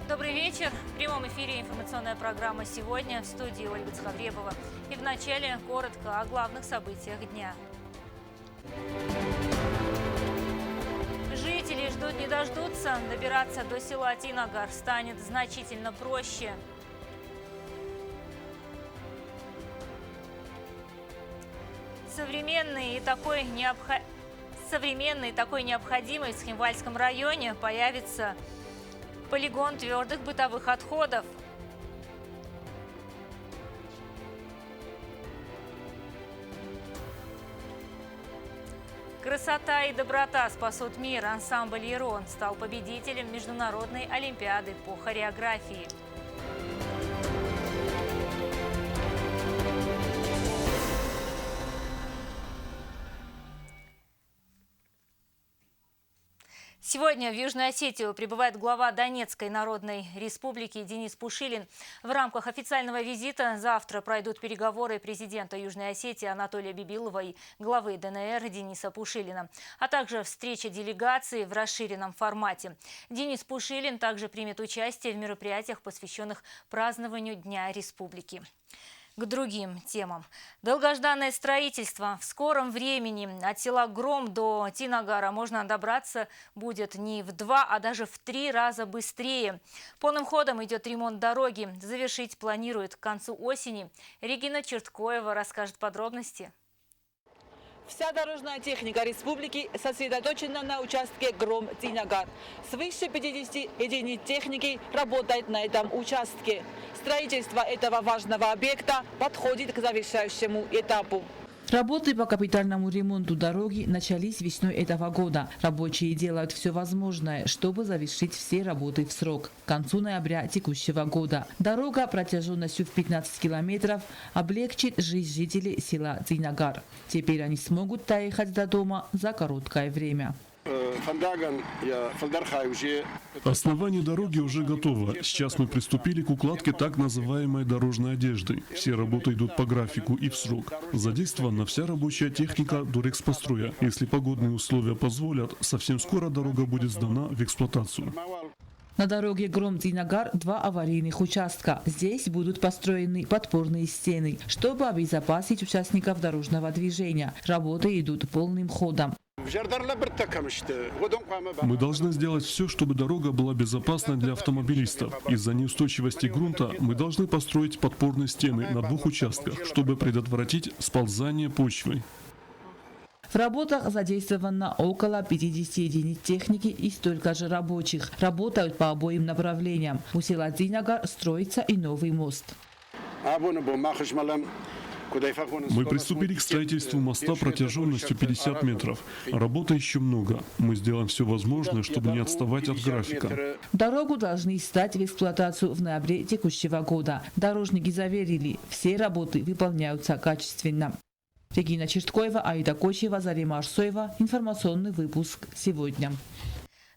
Добрый вечер. В прямом эфире информационная программа «Сегодня» в студии Ольга Цхавребова. И вначале коротко о главных событиях дня. Жители ждут не дождутся. Добираться до села Тинагар станет значительно проще. Современный и такой необходимый в Схимвальском районе появится полигон твердых бытовых отходов. Красота и доброта спасут мир. Ансамбль «Ирон» стал победителем Международной олимпиады по хореографии. Сегодня в Южную Осетию прибывает глава Донецкой Народной Республики Денис Пушилин. В рамках официального визита завтра пройдут переговоры президента Южной Осетии Анатолия Бибилова и главы ДНР Дениса Пушилина, а также встреча делегации в расширенном формате. Денис Пушилин также примет участие в мероприятиях, посвященных празднованию Дня Республики. К другим темам. Долгожданное строительство. В скором времени от села Гром до Тинагара можно добраться будет не в 2, а даже в 3 раза быстрее. Полным ходом идет ремонт дороги. Завершить планирует к концу осени. Регина Черткоева расскажет подробности. Вся дорожная техника республики сосредоточена на участке Гром-Тинагар. Свыше 50 единиц техники работает на этом участке. Строительство этого важного объекта подходит к завершающему этапу. Работы по капитальному ремонту дороги начались весной этого года. Рабочие делают все возможное, чтобы завершить все работы в срок, к концу ноября текущего года. Дорога протяженностью в 15 километров облегчит жизнь жителей села Тинагар. Теперь они смогут доехать до дома за короткое время. Основание дороги уже готово. Сейчас мы приступили к укладке так называемой дорожной одежды. Все работы идут по графику и в срок. Задействована вся рабочая техника Дорекспостроя. Если погодные условия позволят, совсем скоро дорога будет сдана в эксплуатацию. На дороге Гром-Тинагар 2 аварийных участка. Здесь будут построены подпорные стены, чтобы обезопасить участников дорожного движения. Работы идут полным ходом. Мы должны сделать все, чтобы дорога была безопасной для автомобилистов. Из-за неустойчивости грунта мы должны построить подпорные стены на 2 участках, чтобы предотвратить сползание почвы. В работах задействовано около 50 единиц техники и столько же рабочих. Работают по обоим направлениям. У села Тинагар строится и новый мост. Мы приступили к строительству моста протяженностью 50 метров. Работы еще много. Мы сделаем все возможное, чтобы не отставать от графика. Дорогу должны сдать в эксплуатацию в ноябре текущего года. Дорожники заверили, все работы выполняются качественно. Регина Черткоева, Аида Кочева, Зарема Арсоева. Информационный выпуск «Сегодня».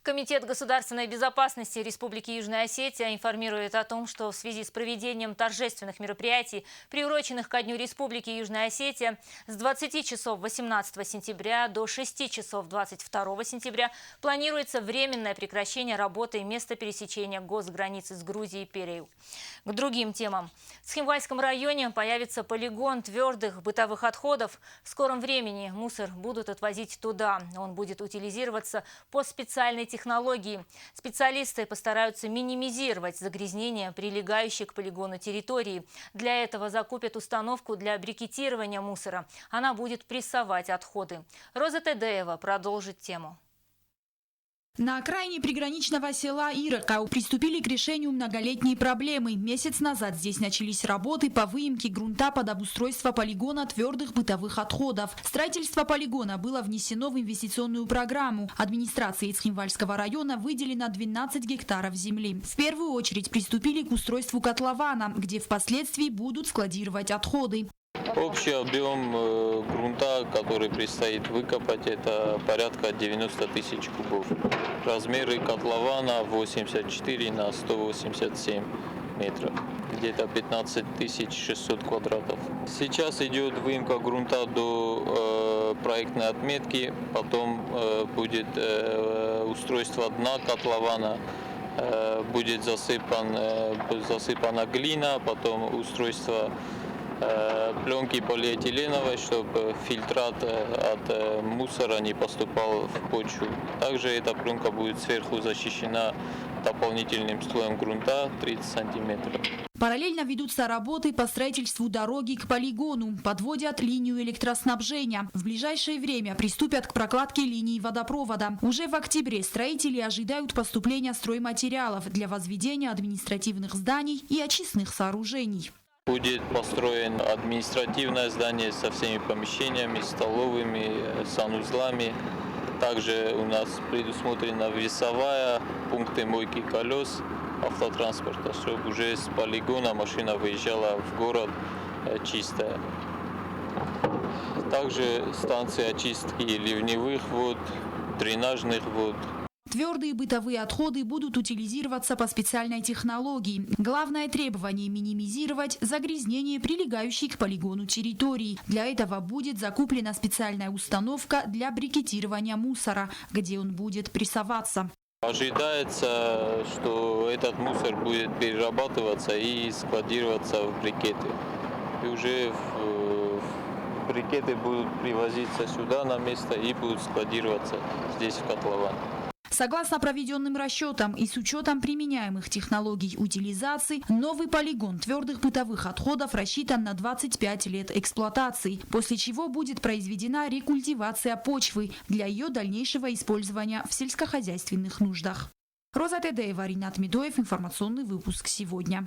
Комитет государственной безопасности Республики Южная Осетия информирует о том, что в связи с проведением торжественных мероприятий, приуроченных ко Дню Республики Южная Осетия, с 20 часов 18 сентября до 6 часов 22 сентября планируется временное прекращение работы места пересечения госграницы с Грузией Перею. К другим темам. В Схимвальском районе появится полигон твердых бытовых отходов. В скором времени мусор будут отвозить туда. Он будет утилизироваться по специальной технологии. Специалисты постараются минимизировать загрязнение, прилегающей к полигону территории. Для этого закупят установку для брикетирования мусора. Она будет прессовать отходы. Роза Тедеева продолжит тему. На окраине приграничного села Ирыка приступили к решению многолетней проблемы. Месяц назад здесь начались работы по выемке грунта под обустройство полигона твердых бытовых отходов. Строительство полигона было внесено в инвестиционную программу. Администрацией Схимвальского района выделено 12 гектаров земли. В первую очередь приступили к устройству котлована, где впоследствии будут складировать отходы. Общий объем грунта, который предстоит выкопать, это порядка 90 тысяч кубов. Размеры котлована 84 на 187 метров, где-то 15 600 квадратов. Сейчас идет выемка грунта до проектной отметки, потом будет устройство дна котлована, будет засыпана глина, потом устройство пленки полиэтиленовой, чтобы фильтрат от мусора не поступал в почву. Также эта пленка будет сверху защищена дополнительным слоем грунта 30 сантиметров. Параллельно ведутся работы по строительству дороги к полигону, подводят линию электроснабжения. В ближайшее время приступят к прокладке линий водопровода. Уже в октябре строители ожидают поступления стройматериалов для возведения административных зданий и очистных сооружений. Будет построено административное здание со всеми помещениями, столовыми, санузлами. Также у нас предусмотрена весовая, пункты мойки колес автотранспорта, чтобы уже с полигона машина выезжала в город чистая. Также станции очистки ливневых вод, дренажных вод. Твердые бытовые отходы будут утилизироваться по специальной технологии. Главное требование – минимизировать загрязнение прилегающей к полигону территории. Для этого будет закуплена специальная установка для брикетирования мусора, где он будет прессоваться. Ожидается, что этот мусор будет перерабатываться и складироваться в брикеты. И уже брикеты будут привозиться сюда на место и будут складироваться здесь в котловане. Согласно проведенным расчетам и с учетом применяемых технологий утилизации, новый полигон твердых бытовых отходов рассчитан на 25 лет эксплуатации, после чего будет произведена рекультивация почвы для ее дальнейшего использования в сельскохозяйственных нуждах. Роза Тедеева, Ринат Медоев, информационный выпуск сегодня.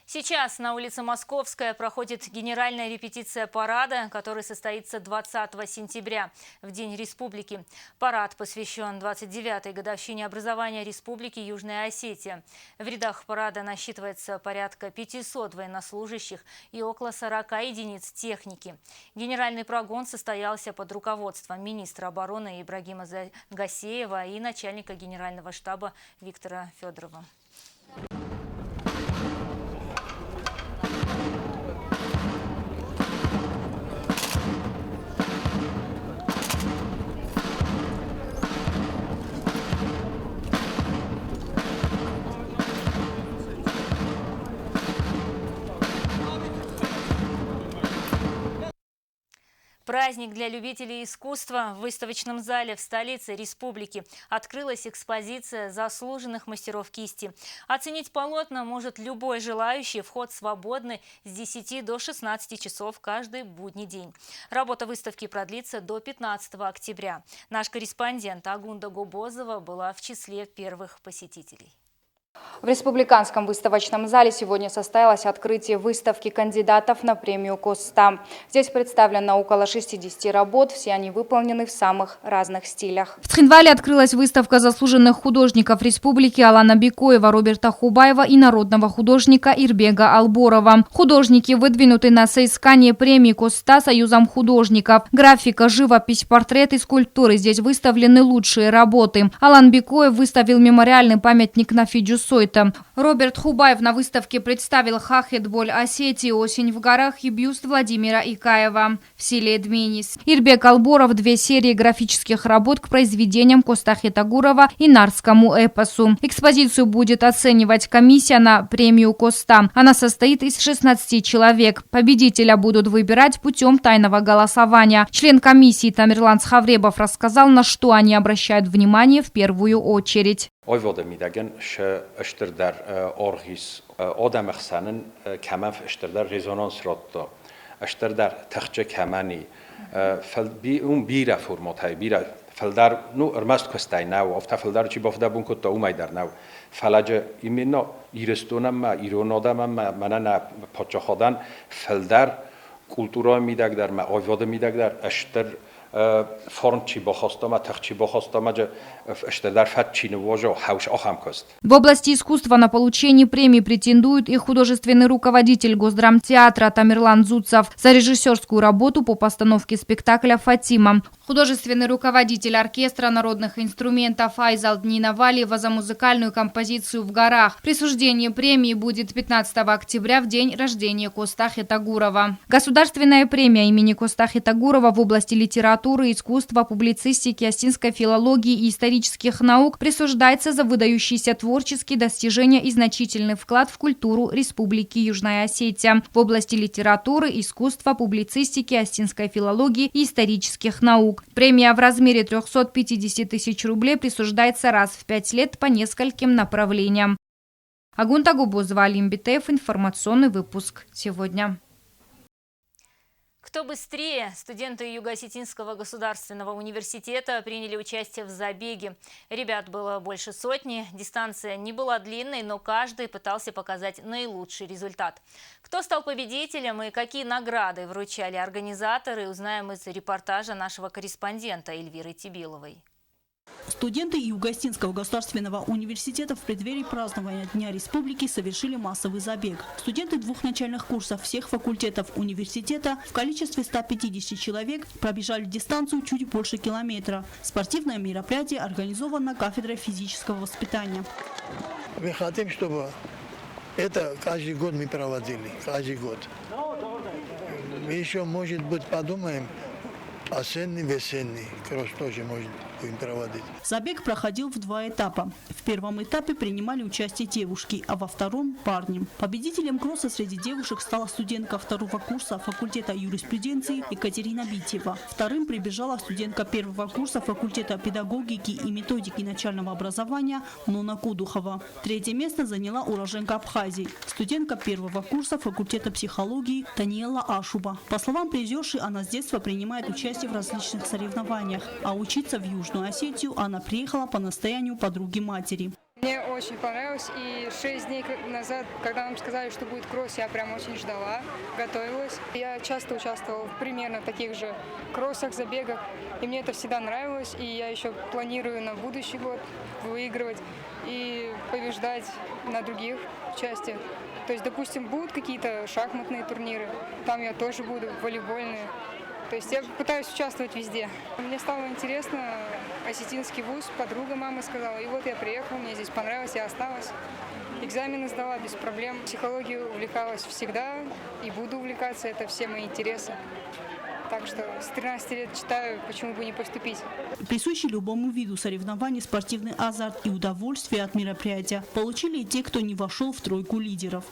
Сейчас на улице Московская проходит генеральная репетиция парада, который состоится 20 сентября, в День Республики. Парад посвящен 29-й годовщине образования Республики Южная Осетия. В рядах парада насчитывается порядка 500 военнослужащих и около 40 единиц техники. Генеральный прогон состоялся под руководством министра обороны Ибрагима Гасеева и начальника генерального штаба Виктора Федорова. Праздник для любителей искусства. В выставочном зале в столице республики открылась экспозиция заслуженных мастеров кисти. Оценить полотна может любой желающий. Вход свободный с 10 до 16 часов каждый будний день. Работа выставки продлится до 15 октября. Наш корреспондент Агунда Губозова была в числе первых посетителей. В Республиканском выставочном зале сегодня состоялось открытие выставки кандидатов на премию КОСТА. Здесь представлено около 60 работ, все они выполнены в самых разных стилях. В Цхинвале открылась выставка заслуженных художников республики Алана Бекоева, Роберта Хубаева и народного художника Ирбега Алборова. Художники выдвинуты на соискание премии КОСТА Союзом художников. Графика, живопись, портреты, скульптуры. Здесь выставлены лучшие работы. Алан Бекоев выставил мемориальный памятник Нафиджу Сойта. Роберт Хубаев на выставке представил «Хахет, боль Осетии, осень в горах» и бюст Владимира Икаева в селе Дменис. Ирбек Алборов 2 серии графических работ к произведениям Костахи Тагурова и нарскому эпосу. Экспозицию будет оценивать комиссия на премию КОСТА. Она состоит из 16 человек. Победителя будут выбирать путем тайного голосования. Член комиссии Тамерлан Цхавребов рассказал, на что они обращают внимание в первую очередь. Oyvoda midagən iştirdər orğis odam xsanın kəmən iştirdər rezonans rotto iştirdər təxcə kəməni bi bira formatay bira فلدر نو ارمست کستای ناو افتا فلدر چی بافده بون کتا اومای در ناو فلجه ایمینا ایرستونم ما ایرونادم ما منن پاچه خودن فلدر کلتورا میدک در ما آیواده میدک در اشتر فرم چی بخواستم تخ چی بخواستم جا اشتر در فت چی نواجه حوش آخم کست. В области искусства на получение премии претендует и художественный руководитель Госдрамтеатра Тамерлан Зуцев за режиссерскую работу по постановке спектакля «Фатима». Художественный руководитель оркестра народных инструментов Айзал Днинавалиева за музыкальную композицию «В горах». Присуждение премии будет 15 октября в день рождения Костахи Тагурова. Государственная премия имени Костахи Тагурова в области литературы литературы, искусства, публицистики, осетинской филологии и исторических наук присуждается за выдающиеся творческие достижения и значительный вклад в культуру Республики Южная Осетия в области литературы, искусства, публицистики, осетинской филологии и исторических наук. Премия в размере 350 тысяч рублей присуждается раз в 5 лет по нескольким направлениям. Агунта Губозова, Алим Битеев, информационный выпуск сегодня. Кто быстрее? Студенты Юго-Осетинского государственного университета приняли участие в забеге. Ребят было больше сотни. Дистанция не была длинной, но каждый пытался показать наилучший результат. Кто стал победителем и какие награды вручали организаторы, узнаем из репортажа нашего корреспондента Эльвиры Тибиловой. Студенты Юго-Осетинского государственного университета в преддверии празднования Дня Республики совершили массовый забег. Студенты двух начальных курсов всех факультетов университета в количестве 150 человек пробежали дистанцию чуть больше километра. Спортивное мероприятие организовано кафедрой физического воспитания. Мы хотим, чтобы это каждый год мы проводили, каждый год. Мы еще, может быть, подумаем, осенний, весенний кросс тоже можно будем проводить. Забег проходил в 2 этапа. В первом этапе принимали участие девушки, а во втором – парни. Победителем кросса среди девушек стала студентка 2-го курса факультета юриспруденции Екатерина Битьева. Вторым прибежала студентка 1-го курса факультета педагогики и методики начального образования Нона Кудухова. 3-е место заняла уроженка Абхазии, студентка 1-го курса факультета психологии Таниела Ашуба. По словам призерши, она с детства принимает участие в различных соревнованиях, а учиться в Южную Осетию она приехала по настоянию подруги матери. Мне очень понравилось, и 6 дней назад, когда нам сказали, что будет кросс, я прям очень ждала, готовилась. Я часто участвовала в примерно таких же кроссах, забегах, и мне это всегда нравилось, и я еще планирую на будущий год выигрывать и побеждать на других участиях. То есть, допустим, будут какие-то шахматные турниры, там я тоже буду, волейбольные. То есть я пытаюсь участвовать везде. Мне стало интересно, осетинский вуз, подруга мама сказала, и вот я приехала, мне здесь понравилось, я осталась. Экзамены сдала без проблем. Психологию увлекалась всегда и буду увлекаться, это все мои интересы. Так что с 13 лет читаю, почему бы не поступить. Присущий любому виду соревнований спортивный азарт и удовольствие от мероприятия получили и те, кто не вошел в тройку лидеров.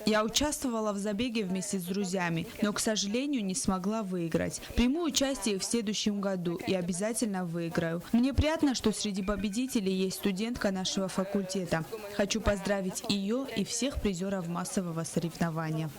Я участвовала в забеге вместе с друзьями, но, к сожалению, не смогла выиграть. Приму участие в следующем году и обязательно выиграю. Мне приятно, что среди победителей есть студентка нашего факультета. Хочу поздравить ее и всех призеров массового соревнования.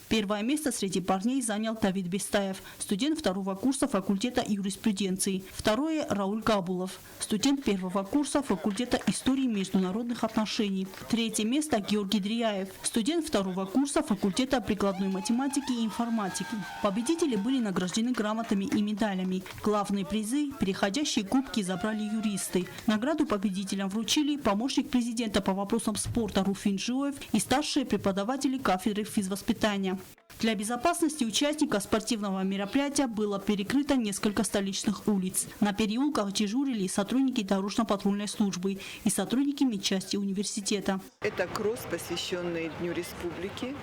1-е место среди парней занял Давид Бестаев, студент 2-го курса факультета юриспруденции. 2-е – Рауль Габулов, студент 1-го курса факультета истории и международных отношений. 3-е место – Георгий Дрияев, студент 2-го курса факультета прикладной математики и информатики. Победители были награждены грамотами и медалями. Главные призы, переходящие кубки, забрали юристы. Награду победителям вручили помощник президента по вопросам спорта Руфин Жиоев и старшие преподаватели кафедры физвоспитания. Для безопасности участников спортивного мероприятия было перекрыто несколько столичных улиц. На переулках дежурили сотрудники дорожно-патрульной службы и сотрудники медчасти университета. Это кросс, посвященный Дню Республики.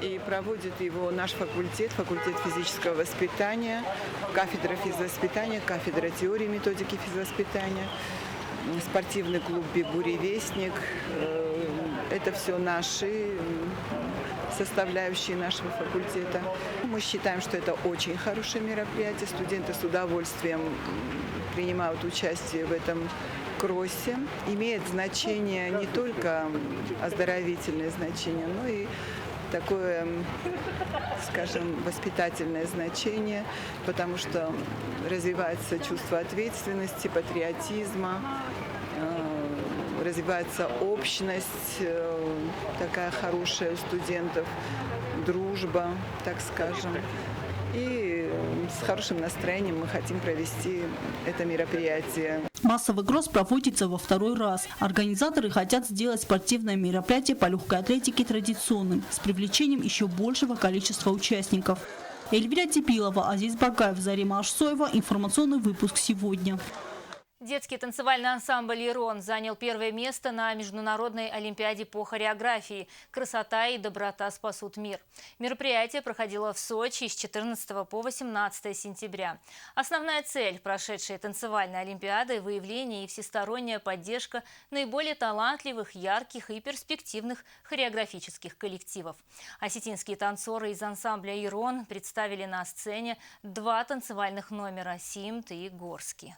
И проводит его наш факультет физического воспитания, кафедра физвоспитания, кафедра теории и методики физвоспитания, спортивный клуб «Буревестник». Это все наши составляющие нашего факультета. Мы считаем, что это очень хорошее мероприятие. Студенты с удовольствием принимают участие в этом кроссе. Имеет значение не только оздоровительное значение, но и такое, скажем, воспитательное значение, потому что развивается чувство ответственности, патриотизма, развивается общность такая хорошая у студентов, дружба, так скажем. И с хорошим настроением мы хотим провести это мероприятие. Массовый кросс проводится во 2-й раз. Организаторы хотят сделать спортивное мероприятие по легкой атлетике традиционным, с привлечением еще большего количества участников. Эльвира Тибилова, Азиз Багаев, Зарима Ашсоева. Информационный выпуск сегодня. Детский танцевальный ансамбль «Ирон» занял первое место на Международной олимпиаде по хореографии «Красота и доброта спасут мир». Мероприятие проходило в Сочи с 14 по 18 сентября. Основная цель прошедшей танцевальной олимпиады – выявление и всесторонняя поддержка наиболее талантливых, ярких и перспективных хореографических коллективов. Осетинские танцоры из ансамбля «Ирон» представили на сцене 2 танцевальных номера «Симт» и «Горский».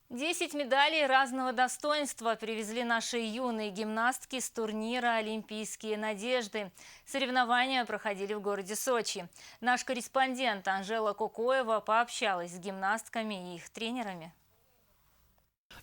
10 медалей разного достоинства привезли наши юные гимнастки с турнира «Олимпийские надежды». Соревнования проходили в городе Сочи. Наш корреспондент Анжела Кокоева пообщалась с гимнастками и их тренерами.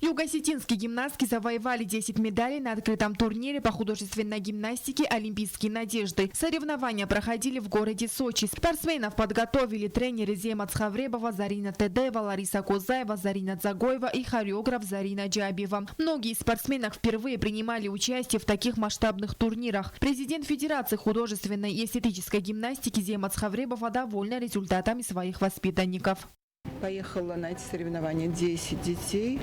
Юго-осетинские гимнастки завоевали 10 медалей на открытом турнире по художественной гимнастике «Олимпийские надежды». Соревнования проходили в городе Сочи. Спортсменов подготовили тренеры Земат Схавребова, Зарина Тедеева, Лариса Козаева, Зарина Дзагоева и хореограф Зарина Джабиева. Многие из спортсменов впервые принимали участие в таких масштабных турнирах. Президент Федерации художественной и эстетической гимнастики Земат Схавребова довольна результатами своих воспитанников. Поехало на эти соревнования 10 детей,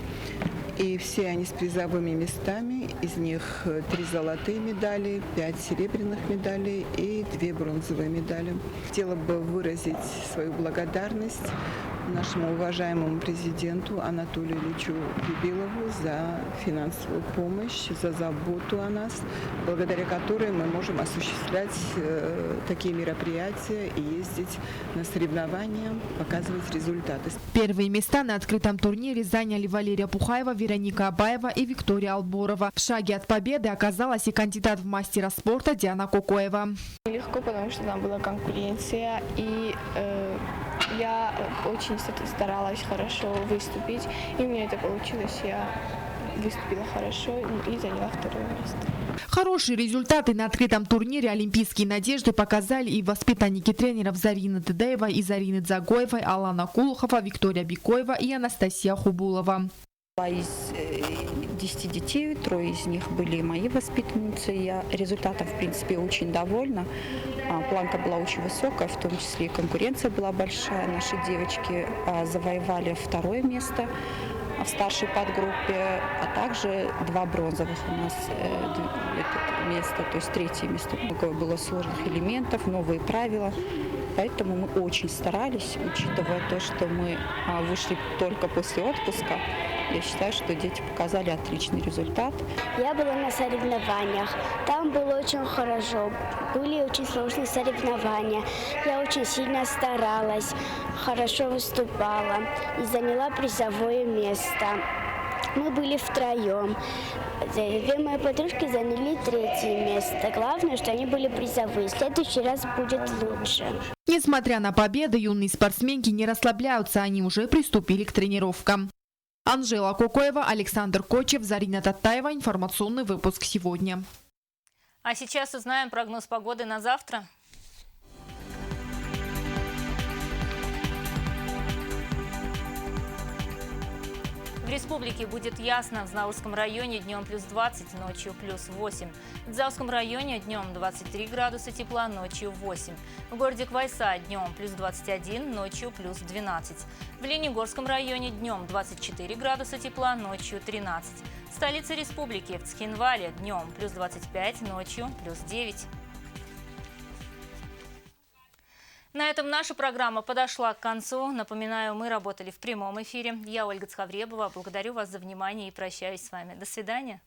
и все они с призовыми местами. Из них 3 золотые медали, 5 серебряных медалей и 2 бронзовые медали. Хотела бы выразить свою благодарность нашему уважаемому президенту Анатолию Ильичу Бибилову за финансовую помощь, за заботу о нас, благодаря которой мы можем осуществлять такие мероприятия и ездить на соревнования, показывать результаты. Первые места на открытом турнире заняли Валерия Пухаева, Вероника Абаева и Виктория Алборова. В шаге от победы оказалась и кандидат в мастера спорта Диана Кокоева. Легко, потому что там была конкуренция, и я очень старалась хорошо выступить, и у меня это получилось. Я выступила хорошо и заняла 2-е место. Хорошие результаты на открытом турнире «Олимпийские надежды» показали и воспитанники тренеров Зарины Тедеева и Зарины Дзагоевой, Алана Кулухова, Виктория Бикоева и Анастасия Хубулова. Из 10 детей 3 из них были мои воспитанницы. Я результатом, в принципе, очень довольна. Планка была очень высокая, в том числе и конкуренция была большая. Наши девочки завоевали 2-е место в старшей подгруппе, а также 2 бронзовых у нас места, то есть 3-е место. Много было сложных элементов, новые правила. Поэтому мы очень старались, учитывая то, что мы вышли только после отпуска. Я считаю, что дети показали отличный результат. Я была на соревнованиях. Там было очень хорошо. Были очень сложные соревнования. Я очень сильно старалась, хорошо выступала и заняла призовое место. Мы были втроем. 2 мои подружки заняли 3-е место. Главное, что они были призовые. В следующий раз будет лучше. Несмотря на победы, юные спортсменки не расслабляются. Они уже приступили к тренировкам. Анжела Кокоева, Александр Кочев, Зарина Татаева. Информационный выпуск сегодня. А сейчас узнаем прогноз погоды на завтра. В республике будет ясно. В Знаурском районе днем плюс 20, ночью плюс 8. В Дзауском районе днем 23 градуса тепла, ночью 8. В городе Квайса днем плюс 21, ночью плюс 12. В Ленигорском районе днем 24 градуса тепла, ночью 13. В столице республики в Цхинвале днем плюс 25, ночью плюс 9. На этом наша программа подошла к концу. Напоминаю, мы работали в прямом эфире. Я Ольга Цхавребова. Благодарю вас за внимание и прощаюсь с вами. До свидания.